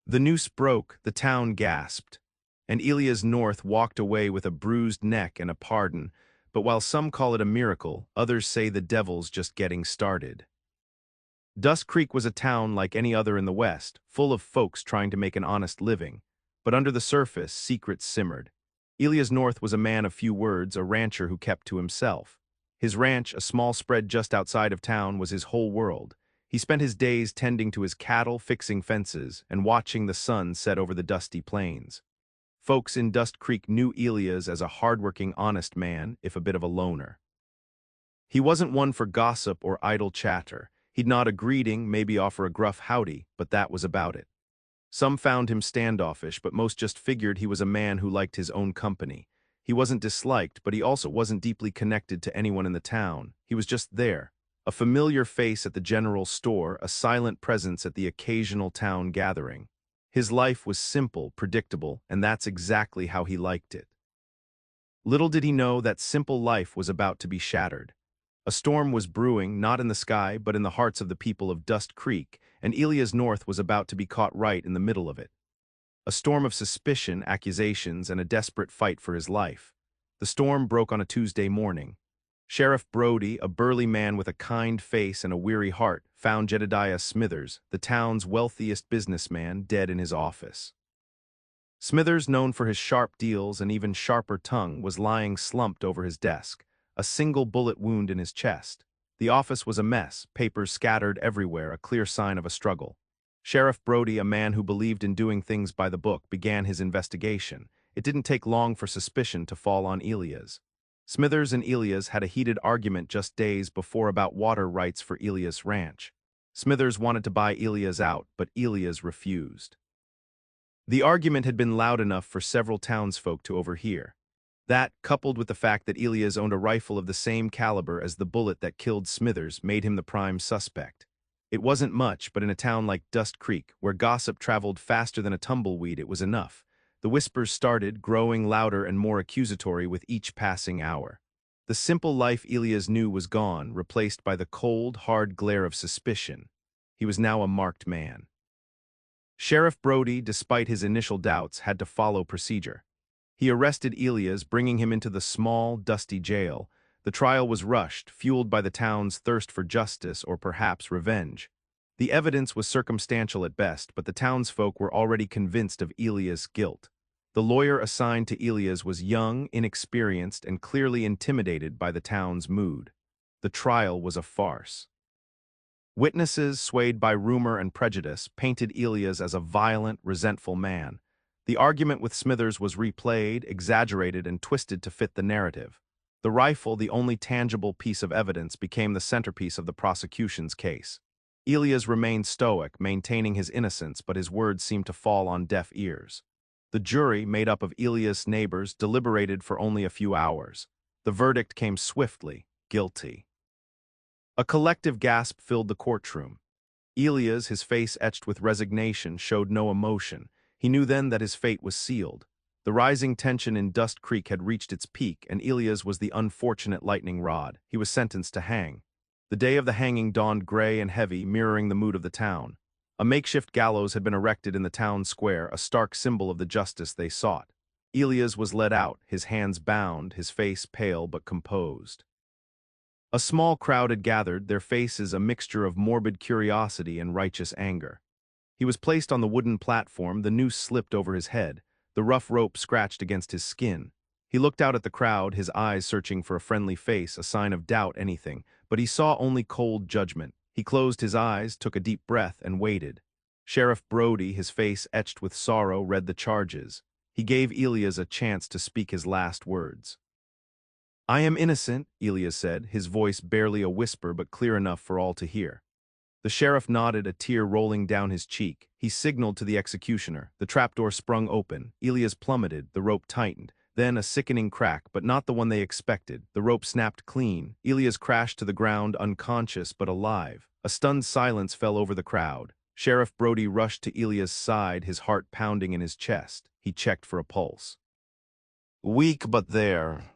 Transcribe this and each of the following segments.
The noose broke, the town gasped, and Elias North walked away with a bruised neck and a pardon, but while some call it a miracle, others say the devil's just getting started. Dust Creek was a town like any other in the West, full of folks trying to make an honest living, but under the surface, secrets simmered. Elias North was a man of few words, a rancher who kept to himself. His ranch, a small spread just outside of town, was his whole world. He spent his days tending to his cattle, fixing fences, and watching the sun set over the dusty plains. Folks in Dust Creek knew Elias as a hardworking, honest man, if a bit of a loner. He wasn't one for gossip or idle chatter. He'd nod a greeting, maybe offer a gruff howdy, but that was about it. Some found him standoffish, but most just figured he was a man who liked his own company. He wasn't disliked, but he also wasn't deeply connected to anyone in the town. He was just there. A familiar face at the general store, a silent presence at the occasional town gathering. His life was simple, predictable, and that's exactly how he liked it. Little did he know that simple life was about to be shattered. A storm was brewing, not in the sky, but in the hearts of the people of Dust Creek, and Elias North was about to be caught right in the middle of it. A storm of suspicion, accusations, and a desperate fight for his life. The storm broke on a Tuesday morning. Sheriff Brody, a burly man with a kind face and a weary heart, found Jedediah Smithers, the town's wealthiest businessman, dead in his office. Smithers, known for his sharp deals and even sharper tongue, was lying slumped over his desk, a single bullet wound in his chest. The office was a mess, papers scattered everywhere, a clear sign of a struggle. Sheriff Brody, a man who believed in doing things by the book, began his investigation. It didn't take long for suspicion to fall on Elias. Smithers and Elias had a heated argument just days before about water rights for Elias Ranch. Smithers wanted to buy Elias out, but Elias refused. The argument had been loud enough for several townsfolk to overhear. That, coupled with the fact that Elias owned a rifle of the same caliber as the bullet that killed Smithers, made him the prime suspect. It wasn't much, but in a town like Dust Creek, where gossip traveled faster than a tumbleweed, it was enough. The whispers started, growing louder and more accusatory with each passing hour. The simple life Elias knew was gone, replaced by the cold, hard glare of suspicion. He was now a marked man. Sheriff Brody, despite his initial doubts, had to follow procedure. He arrested Elias, bringing him into the small, dusty jail. The trial was rushed, fueled by the town's thirst for justice or perhaps revenge. The evidence was circumstantial at best, but the townsfolk were already convinced of Elias' guilt. The lawyer assigned to Elias was young, inexperienced, and clearly intimidated by the town's mood. The trial was a farce. Witnesses, swayed by rumor and prejudice, painted Elias as a violent, resentful man. The argument with Smithers was replayed, exaggerated, and twisted to fit the narrative. The rifle, the only tangible piece of evidence, became the centerpiece of the prosecution's case. Elias remained stoic, maintaining his innocence, but his words seemed to fall on deaf ears. The jury, made up of Elias' neighbors, deliberated for only a few hours. The verdict came swiftly: guilty. A collective gasp filled the courtroom. Elias, his face etched with resignation, showed no emotion. He knew then that his fate was sealed. The rising tension in Dust Creek had reached its peak, and Elias was the unfortunate lightning rod. He was sentenced to hang. The day of the hanging dawned gray and heavy, mirroring the mood of the town. A makeshift gallows had been erected in the town square, a stark symbol of the justice they sought. Elias was led out, his hands bound, his face pale but composed. A small crowd had gathered, their faces a mixture of morbid curiosity and righteous anger. He was placed on the wooden platform, the noose slipped over his head, the rough rope scratched against his skin. He looked out at the crowd, his eyes searching for a friendly face, a sign of doubt, anything, but he saw only cold judgment. He closed his eyes, took a deep breath, and waited. Sheriff Brody, his face etched with sorrow, read the charges. He gave Elias a chance to speak his last words. "I am innocent," Elias said, his voice barely a whisper but clear enough for all to hear. The sheriff nodded, a tear rolling down his cheek. He signaled to the executioner. The trapdoor sprung open. Elias plummeted, the rope tightened. Then a sickening crack, but not the one they expected. The rope snapped clean. Elias crashed to the ground, unconscious but alive. A stunned silence fell over the crowd. Sheriff Brody rushed to Elias' side, his heart pounding in his chest. He checked for a pulse. "Weak, but there."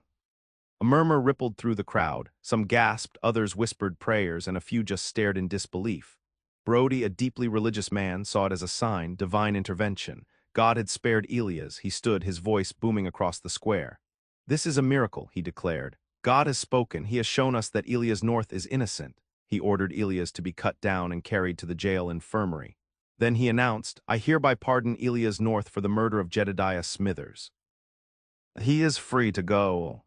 A murmur rippled through the crowd. Some gasped, others whispered prayers, and a few just stared in disbelief. Brody, a deeply religious man, saw it as a sign, divine intervention. God had spared Elias. He stood, his voice booming across the square. "This is a miracle," he declared. "God has spoken. He has shown us that Elias North is innocent." He ordered Elias to be cut down and carried to the jail infirmary. Then he announced, "I hereby pardon Elias North for the murder of Jedediah Smithers. He is free to go."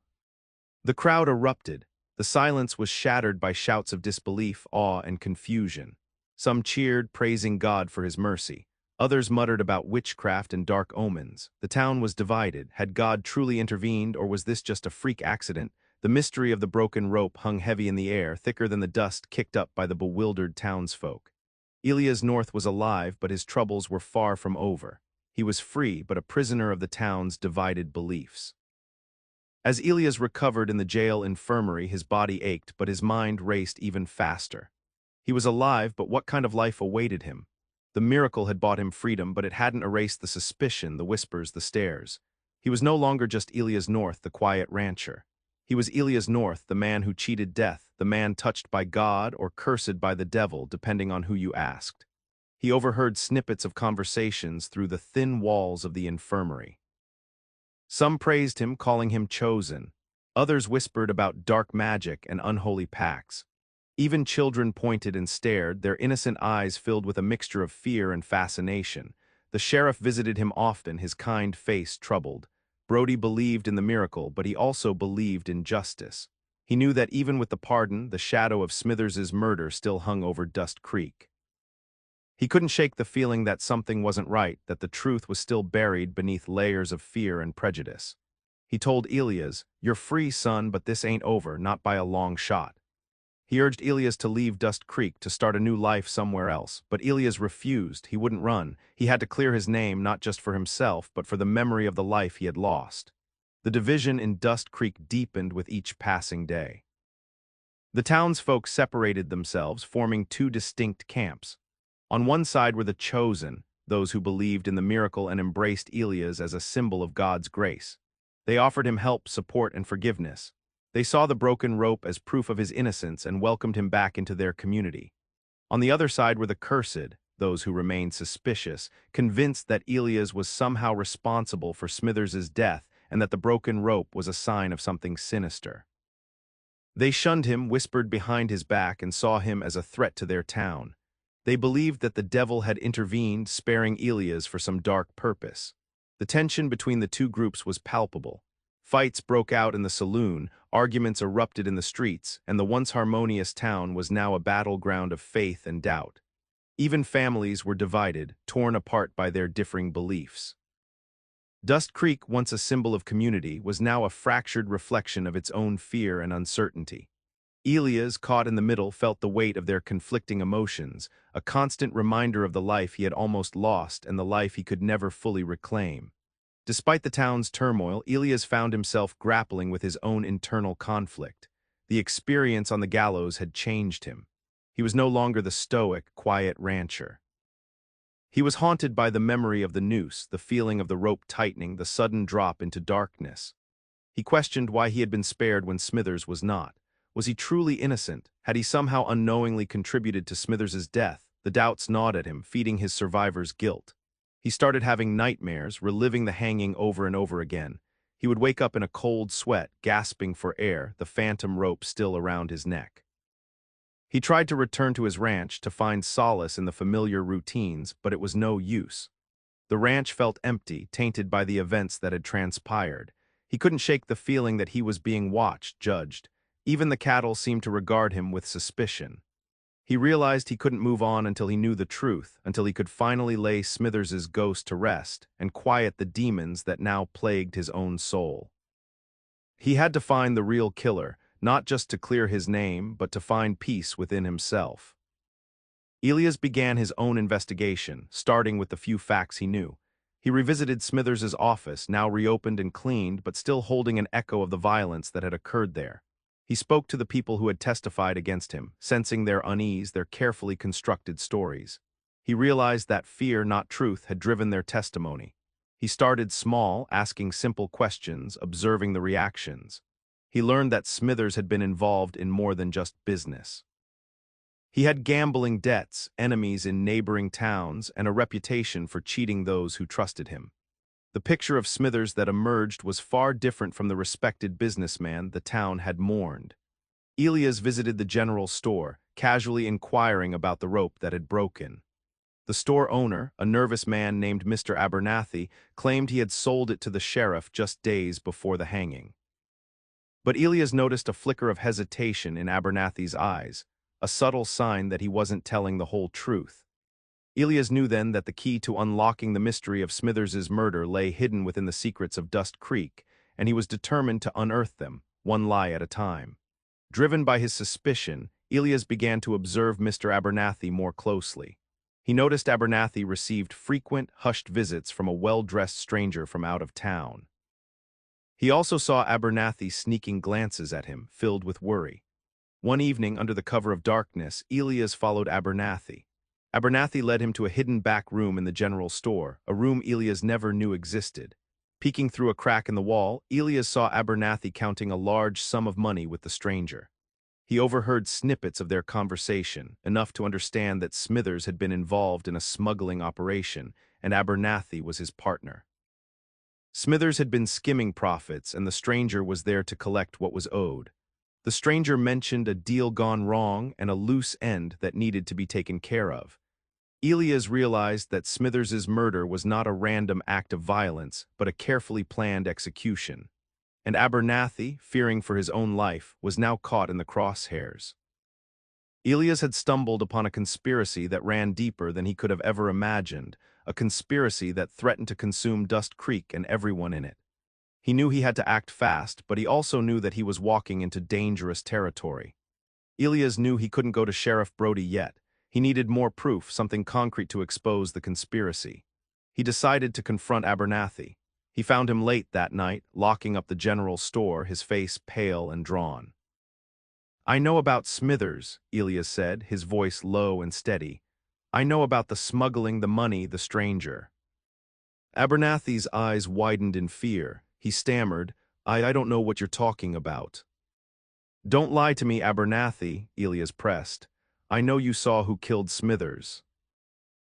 The crowd erupted. The silence was shattered by shouts of disbelief, awe, and confusion. Some cheered, praising God for his mercy. Others muttered about witchcraft and dark omens. The town was divided. Had God truly intervened, or was this just a freak accident? The mystery of the broken rope hung heavy in the air, thicker than the dust kicked up by the bewildered townsfolk. Elias North was alive, but his troubles were far from over. He was free, but a prisoner of the town's divided beliefs. As Elias recovered in the jail infirmary, his body ached, but his mind raced even faster. He was alive, but what kind of life awaited him? The miracle had bought him freedom, but it hadn't erased the suspicion, the whispers, the stares. He was no longer just Elias North, the quiet rancher. He was Elias North, the man who cheated death, the man touched by God or cursed by the devil, depending on who you asked. He overheard snippets of conversations through the thin walls of the infirmary. Some praised him, calling him chosen. Others whispered about dark magic and unholy pacts. Even children pointed and stared, their innocent eyes filled with a mixture of fear and fascination. The sheriff visited him often, his kind face troubled. Brody believed in the miracle, but he also believed in justice. He knew that even with the pardon, the shadow of Smithers's murder still hung over Dust Creek. He couldn't shake the feeling that something wasn't right, that the truth was still buried beneath layers of fear and prejudice. He told Elias, "You're free, son, but this ain't over, not by a long shot." He urged Elias to leave Dust Creek to start a new life somewhere else, but Elias refused. He wouldn't run. He had to clear his name not just for himself, but for the memory of the life he had lost. The division in Dust Creek deepened with each passing day. The townsfolk separated themselves, forming two distinct camps. On one side were the chosen, those who believed in the miracle and embraced Elias as a symbol of God's grace. They offered him help, support, and forgiveness. They saw the broken rope as proof of his innocence and welcomed him back into their community. On the other side were the cursed, those who remained suspicious, convinced that Elias was somehow responsible for Smithers's death and that the broken rope was a sign of something sinister. They shunned him, whispered behind his back, and saw him as a threat to their town. They believed that the devil had intervened, sparing Elias for some dark purpose. The tension between the two groups was palpable. Fights broke out in the saloon, arguments erupted in the streets, and the once harmonious town was now a battleground of faith and doubt. Even families were divided, torn apart by their differing beliefs. Dust Creek, once a symbol of community, was now a fractured reflection of its own fear and uncertainty. Elias, caught in the middle, felt the weight of their conflicting emotions, a constant reminder of the life he had almost lost and the life he could never fully reclaim. Despite the town's turmoil, Elias found himself grappling with his own internal conflict. The experience on the gallows had changed him. He was no longer the stoic, quiet rancher. He was haunted by the memory of the noose, the feeling of the rope tightening, the sudden drop into darkness. He questioned why he had been spared when Smithers was not. Was he truly innocent? Had he somehow unknowingly contributed to Smithers's death? The doubts gnawed at him, feeding his survivor's guilt. He started having nightmares, reliving the hanging over and over again. He would wake up in a cold sweat, gasping for air, the phantom rope still around his neck. He tried to return to his ranch to find solace in the familiar routines, but it was no use. The ranch felt empty, tainted by the events that had transpired. He couldn't shake the feeling that he was being watched, judged. Even the cattle seemed to regard him with suspicion. He realized he couldn't move on until he knew the truth, until he could finally lay Smithers's ghost to rest and quiet the demons that now plagued his own soul. He had to find the real killer, not just to clear his name, but to find peace within himself. Elias began his own investigation, starting with the few facts he knew. He revisited Smithers's office, now reopened and cleaned, but still holding an echo of the violence that had occurred there. He spoke to the people who had testified against him, sensing their unease, their carefully constructed stories. He realized that fear, not truth, had driven their testimony. He started small, asking simple questions, observing the reactions. He learned that Smithers had been involved in more than just business. He had gambling debts, enemies in neighboring towns, and a reputation for cheating those who trusted him. The picture of Smithers that emerged was far different from the respected businessman the town had mourned. Elias visited the general store, casually inquiring about the rope that had broken. The store owner, a nervous man named Mr. Abernathy, claimed he had sold it to the sheriff just days before the hanging. But Elias noticed a flicker of hesitation in Abernathy's eyes, a subtle sign that he wasn't telling the whole truth. Elias knew then that the key to unlocking the mystery of Smithers's murder lay hidden within the secrets of Dust Creek, and he was determined to unearth them, one lie at a time. Driven by his suspicion, Elias began to observe Mr. Abernathy more closely. He noticed Abernathy received frequent, hushed visits from a well-dressed stranger from out of town. He also saw Abernathy sneaking glances at him, filled with worry. One evening, under the cover of darkness, Elias followed Abernathy. Abernathy led him to a hidden back room in the general store, a room Elias never knew existed. Peeking through a crack in the wall, Elias saw Abernathy counting a large sum of money with the stranger. He overheard snippets of their conversation, enough to understand that Smithers had been involved in a smuggling operation, and Abernathy was his partner. Smithers had been skimming profits, and the stranger was there to collect what was owed. The stranger mentioned a deal gone wrong and a loose end that needed to be taken care of. Elias realized that Smithers's murder was not a random act of violence, but a carefully planned execution. And Abernathy, fearing for his own life, was now caught in the crosshairs. Elias had stumbled upon a conspiracy that ran deeper than he could have ever imagined, a conspiracy that threatened to consume Dust Creek and everyone in it. He knew he had to act fast, but he also knew that he was walking into dangerous territory. Elias knew he couldn't go to Sheriff Brody yet. He needed more proof, something concrete to expose the conspiracy. He decided to confront Abernathy. He found him late that night, locking up the general store, his face pale and drawn. "I know about Smithers," Elias said, his voice low and steady. "I know about the smuggling, the money, the stranger." Abernathy's eyes widened in fear. He stammered, I don't know what you're talking about." "Don't lie to me, Abernathy," Elias pressed. "I know you saw who killed Smithers."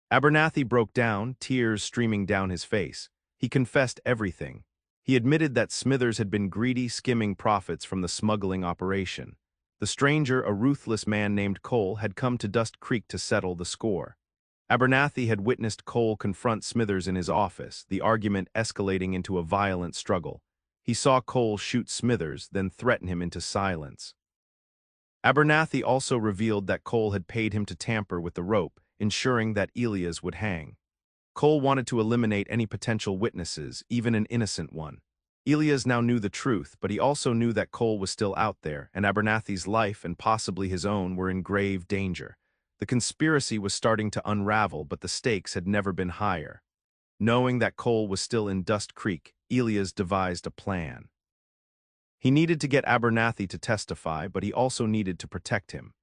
Abernathy broke down, tears streaming down his face. He confessed everything. He admitted that Smithers had been greedy, skimming profits from the smuggling operation. The stranger, a ruthless man named Cole, had come to Dust Creek to settle the score. Abernathy had witnessed Cole confront Smithers in his office, the argument escalating into a violent struggle. He saw Cole shoot Smithers, then threaten him into silence. Abernathy also revealed that Cole had paid him to tamper with the rope, ensuring that Elias would hang. Cole wanted to eliminate any potential witnesses, even an innocent one. Elias now knew the truth, but he also knew that Cole was still out there, and Abernathy's life and possibly his own were in grave danger. The conspiracy was starting to unravel, but the stakes had never been higher. Knowing that Cole was still in Dust Creek, Elias devised a plan. He needed to get Abernathy to testify, but he also needed to protect him.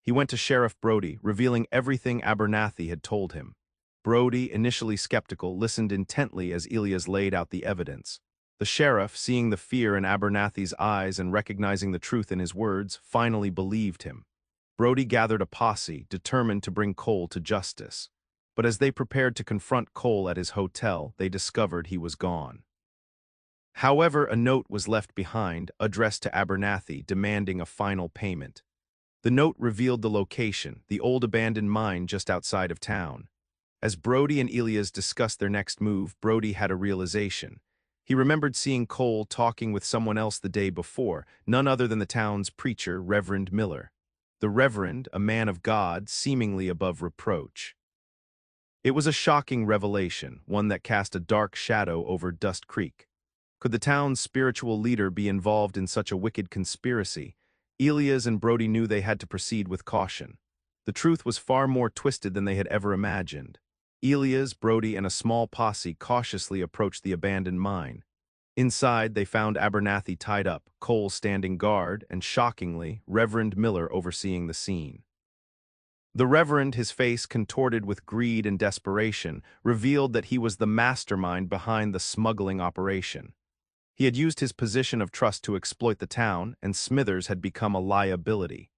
He went to Sheriff Brody, revealing everything Abernathy had told him. Brody, initially skeptical, listened intently as Elias laid out the evidence. The sheriff, seeing the fear in Abernathy's eyes and recognizing the truth in his words, finally believed him. Brody gathered a posse, determined to bring Cole to justice. But as they prepared to confront Cole at his hotel, they discovered he was gone. However, a note was left behind, addressed to Abernathy, demanding a final payment. The note revealed the location, the old abandoned mine just outside of town. As Brody and Elias discussed their next move, Brody had a realization. He remembered seeing Cole talking with someone else the day before, none other than the town's preacher, Reverend Miller. The Reverend, a man of God, seemingly above reproach. It was a shocking revelation, one that cast a dark shadow over Dust Creek. Could the town's spiritual leader be involved in such a wicked conspiracy? Elias and Brody knew they had to proceed with caution. The truth was far more twisted than they had ever imagined. Elias, Brody, and a small posse cautiously approached the abandoned mine. Inside, they found Abernathy tied up, Cole standing guard, and shockingly, Reverend Miller overseeing the scene. The Reverend, his face contorted with greed and desperation, revealed that he was the mastermind behind the smuggling operation. He had used his position of trust to exploit the town, and Smithers had become a liability.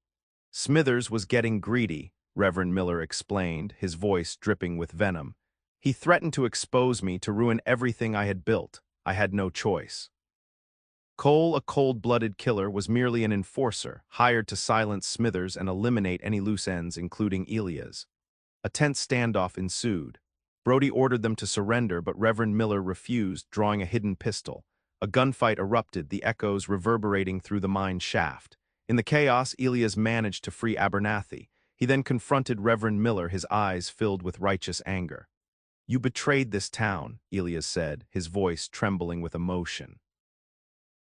Smithers was getting greedy, Reverend Miller explained, his voice dripping with venom. He threatened to expose me, to ruin everything I had built. I had no choice. Cole, a cold-blooded killer, was merely an enforcer, hired to silence Smithers and eliminate any loose ends, including Elias. A tense standoff ensued. Brody ordered them to surrender, but Reverend Miller refused, drawing a hidden pistol. A gunfight erupted, the echoes reverberating through the mine shaft. In the chaos, Elias managed to free Abernathy. He then confronted Reverend Miller, his eyes filled with righteous anger. "You betrayed this town," Elias said, his voice trembling with emotion.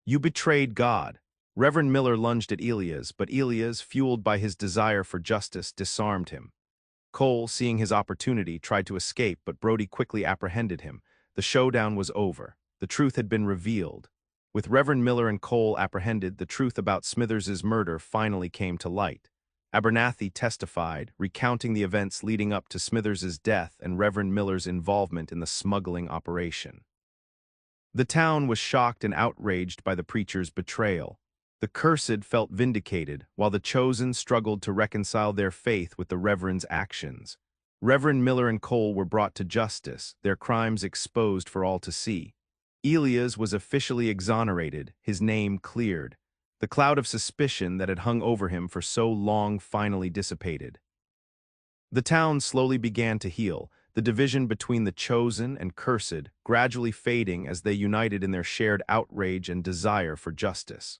"You betrayed God." Reverend Miller lunged at Elias, but Elias, fueled by his desire for justice, disarmed him. Cole, seeing his opportunity, tried to escape, but Brody quickly apprehended him. The showdown was over. The truth had been revealed. With Reverend Miller and Cole apprehended, the truth about Smithers's murder finally came to light. Abernathy testified, recounting the events leading up to Smithers's death and Reverend Miller's involvement in the smuggling operation. The town was shocked and outraged by the preacher's betrayal. The cursed felt vindicated, while the chosen struggled to reconcile their faith with the Reverend's actions. Reverend Miller and Cole were brought to justice, their crimes exposed for all to see. Elias was officially exonerated, his name cleared. The cloud of suspicion that had hung over him for so long finally dissipated. The town slowly began to heal, the division between the chosen and cursed gradually fading as they united in their shared outrage and desire for justice.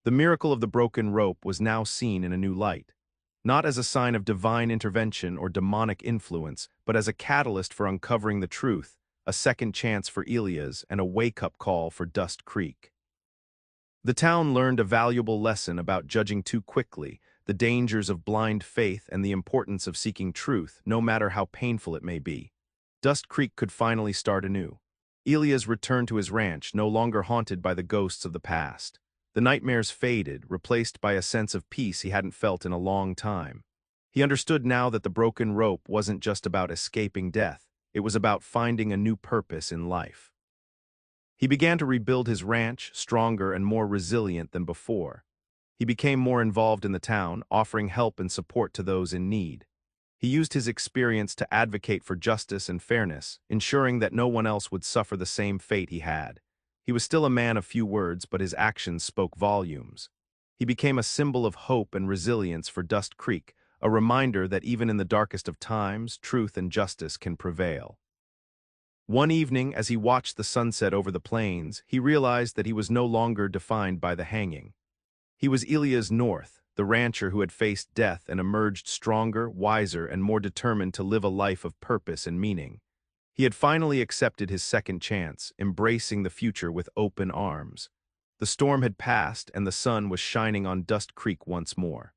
The miracle of the broken rope was now seen in a new light, not as a sign of divine intervention or demonic influence, but as a catalyst for uncovering the truth, a second chance for Elias, and a wake-up call for Dust Creek. The town learned a valuable lesson about judging too quickly, the dangers of blind faith, and the importance of seeking truth, no matter how painful it may be. Dust Creek could finally start anew. Elias returned to his ranch, no longer haunted by the ghosts of the past. The nightmares faded, replaced by a sense of peace he hadn't felt in a long time. He understood now that the broken rope wasn't just about escaping death, it was about finding a new purpose in life. He began to rebuild his ranch, stronger and more resilient than before. He became more involved in the town, offering help and support to those in need. He used his experience to advocate for justice and fairness, ensuring that no one else would suffer the same fate he had. He was still a man of few words, but his actions spoke volumes. He became a symbol of hope and resilience for Dust Creek, a reminder that even in the darkest of times, truth and justice can prevail. One evening, as he watched the sunset over the plains, he realized that he was no longer defined by the hanging. He was Elias North, the rancher who had faced death and emerged stronger, wiser, and more determined to live a life of purpose and meaning. He had finally accepted his second chance, embracing the future with open arms. The storm had passed, and the sun was shining on Dust Creek once more.